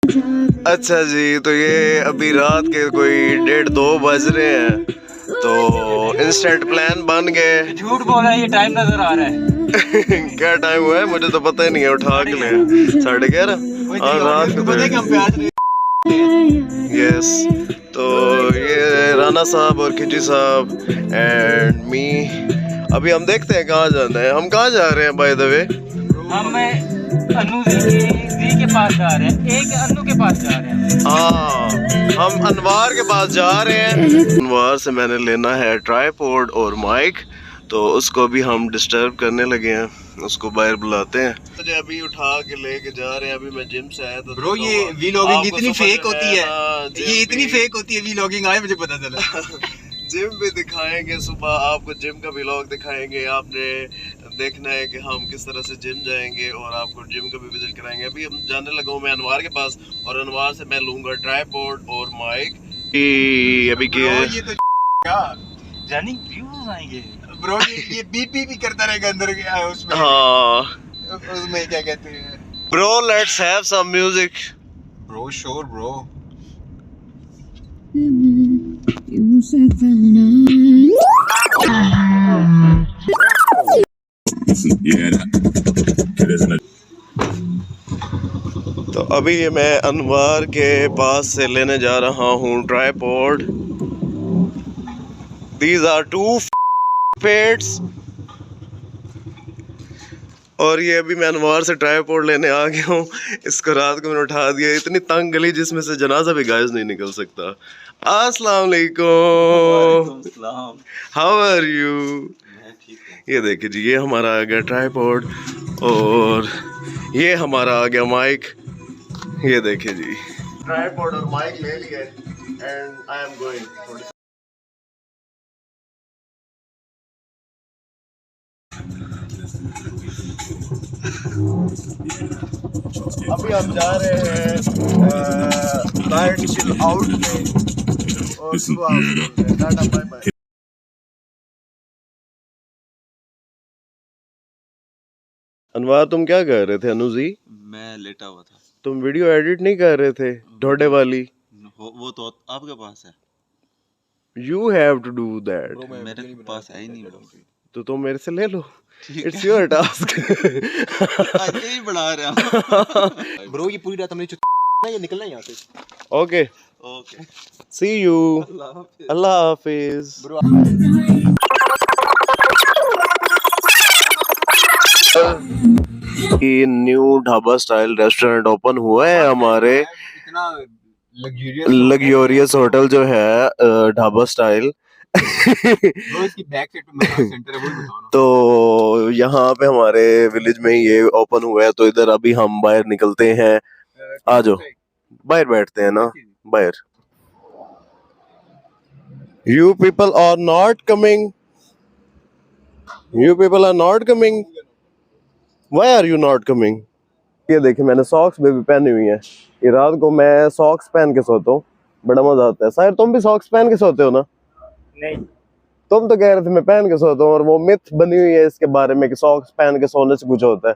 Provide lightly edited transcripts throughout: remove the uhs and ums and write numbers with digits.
अच्छा जी, तो ये अभी रात के कोई 1:30-2 बज रहे हैं, तो इंस्टेंट प्लान बन गए। झूठ बोल रहा है, ये टाइम नजर आ रहा है। क्या टाइम हुआ है मुझे तो पता ही नहीं है, उठा के ले 11:30। हाँ रात को यस। तो ये राना साहब और खिची साहब एंड मी, अभी हम देखते हैं कहाँ जाना है। हम कहाँ जा रहे हैं बाय द वे? हम अनु जी के पास जा रहे हैं, एक अनु के पास जा रहे हैं। हाँ, हम अनवार के पास जा रहे हैं। अनवार से मैंने लेना है ट्राइपॉड और माइक, तो उसको भी हम डिस्टर्ब करने लगे हैं, उसको बाहर बुलाते हैं। मुझे अभी उठा के लेके जा रहे हैं। अभी मैं जिम से आया था। ब्रो ये वीलॉगिंग इतनी फेक होती है, ये इतनी फेक होती है वीलॉगिंग, आए मुझे पता चला। जिम भी दिखाएंगे, सुबह आपको जिम का व्लॉग दिखाएंगे। आपने देखना है कि हम किस तरह से जिम जाएंगे और आपको जिम का भी विजिट कराएंगे। अभी हम जाने लगा हूँ मैं अनवार के पास, और अनवार से मैं लूंगा ट्राइपॉड और माइक। अभी ये तो क्या रनिंग व्यूज आएंगे ब्रो, ये बीपी भी करता रहेगा अंदर के उसमें। हाँ उसमें क्या कहते हैं bro, let's have some music. Bro, sure bro. तो अभी मैं अनवार के पास से लेने जा रहा हूँ ट्राइपॉड। These are 2 पेड्स। और ये अभी मैं अनवार से ट्राइपॉड लेने आ गया हूँ। इसको रात को मैंने उठा दिया। इतनी तंग गली जिसमें से जनाजा भी गायज नहीं निकल सकता। अस्सलाम वालेकुम, हाउ आर यू? ये देखिए जी, ये हमारा आ गया ट्राइपॉड और ये हमारा आ गया माइक। ये देखिए जी, ट्राइपॉड और माइक ले लिए एंड आई एम गोइंग। अभी हम जा रहे हैं नाइट चिल आउट में, और सुबह टाटा बाय बाय। अनवार तुम क्या कर रहे थे? अनु जी मैं लेटा हुआ था। तुम वीडियो एडिट नहीं कर रहे थे ढोडे वाली? वो तो आपके पास है। You have to do that. मेरे पास है ही नहीं वो। तो तुम मेरे से ले लो, इट्स योर टास्क। ऐसे ही बढ़ा रहा ब्रो ये पूरी रात हमने ये निकलना है यहाँ से। ओके ओके, सी यू, अल्लाह हाफिज। ये new dhaba style restaurant open हुआ है हमारे इतना लग्जरियस होटल जो है ढाबा स्टाइल। इसकी बैक साइड पे मसाज सेंटर है, वो भी बताओ ना। तो यहाँ पे हमारे विलेज में ये ओपन हुआ है, तो इधर अभी हम बाहर निकलते हैं। आ जाओ बाहर बैठते हैं ना बाहर। You people are not coming. You people are not coming. Why are you not coming? ये देखिए मैंने सॉक्स भी पहनी हुई है। ये रात को मैं सॉक्स पहन के सोता हूँ, बड़ा मजा आता है। शायद तुम भी सॉक्स पहन के सोते हो ना? नहीं, तुम तो कह रहे थे मैं पहन के सोता हूँ, और वो मिथ बनी हुई है इसके बारे में कि सॉक्स पहन के सोने से कुछ होता है।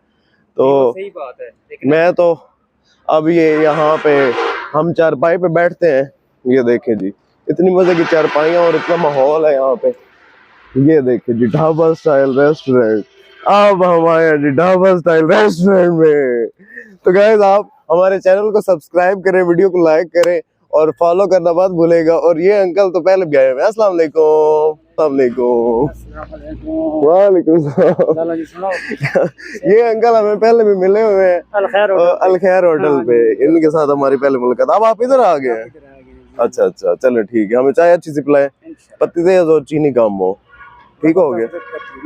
तो सही बात है, लेकिन मैं तो अब ये यहाँ पे हम चारपाई पे बैठते हैं। ये देखें जी, इतनी मजे की चारपाइयाँ और इतना माहौल है यहाँ पे। ये देखिए जी, ढाबा स्टाइल रेस्टोरेंट। अब हम आए हैं जी ढाबा स्टाइल रेस्टोरेंट में। तो गाइस आप हमारे चैनल को सब्सक्राइब करें, वीडियो को लाइक करें और फॉलो करना मत भूलेगा। और ये अंकल तो पहले भी आए हुए हैं। अस्सलाम वालेकुम। वालेकुम सलाम। ये अंकल हमें पहले भी मिले हुए हैं अलखैर होटल पे। इनके साथ हमारी पहले मुलाकात। अब आप इधर आ गए हैं? अच्छा अच्छा, चलो ठीक है। हमें चाय अच्छी सी पिलाएं, पत्ती तेज और चीनी कम हो। ठीक हो गया,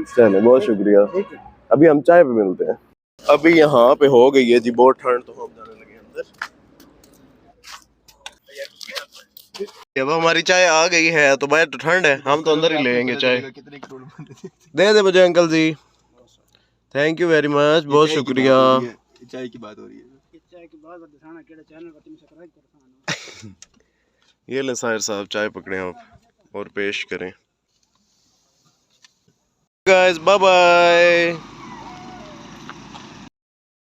चलो बहुत शुक्रिया। अभी हम चाय पे मिलते हैं। अभी यहाँ पे हो गई है जी बहुत ठंड, तो हम जाने लगे अंदर। अब हमारी चाय आ गई है, तो बाहर तो ठंड है, हम तो अंदर ही लेंगे चाय। दे मुझे uncle ji, thank you very much, बहुत शुक्रिया। चाय की बात हो रही है। ये ले साहिर साहब चाय पकड़े आप और पेश करें। Guys bye bye.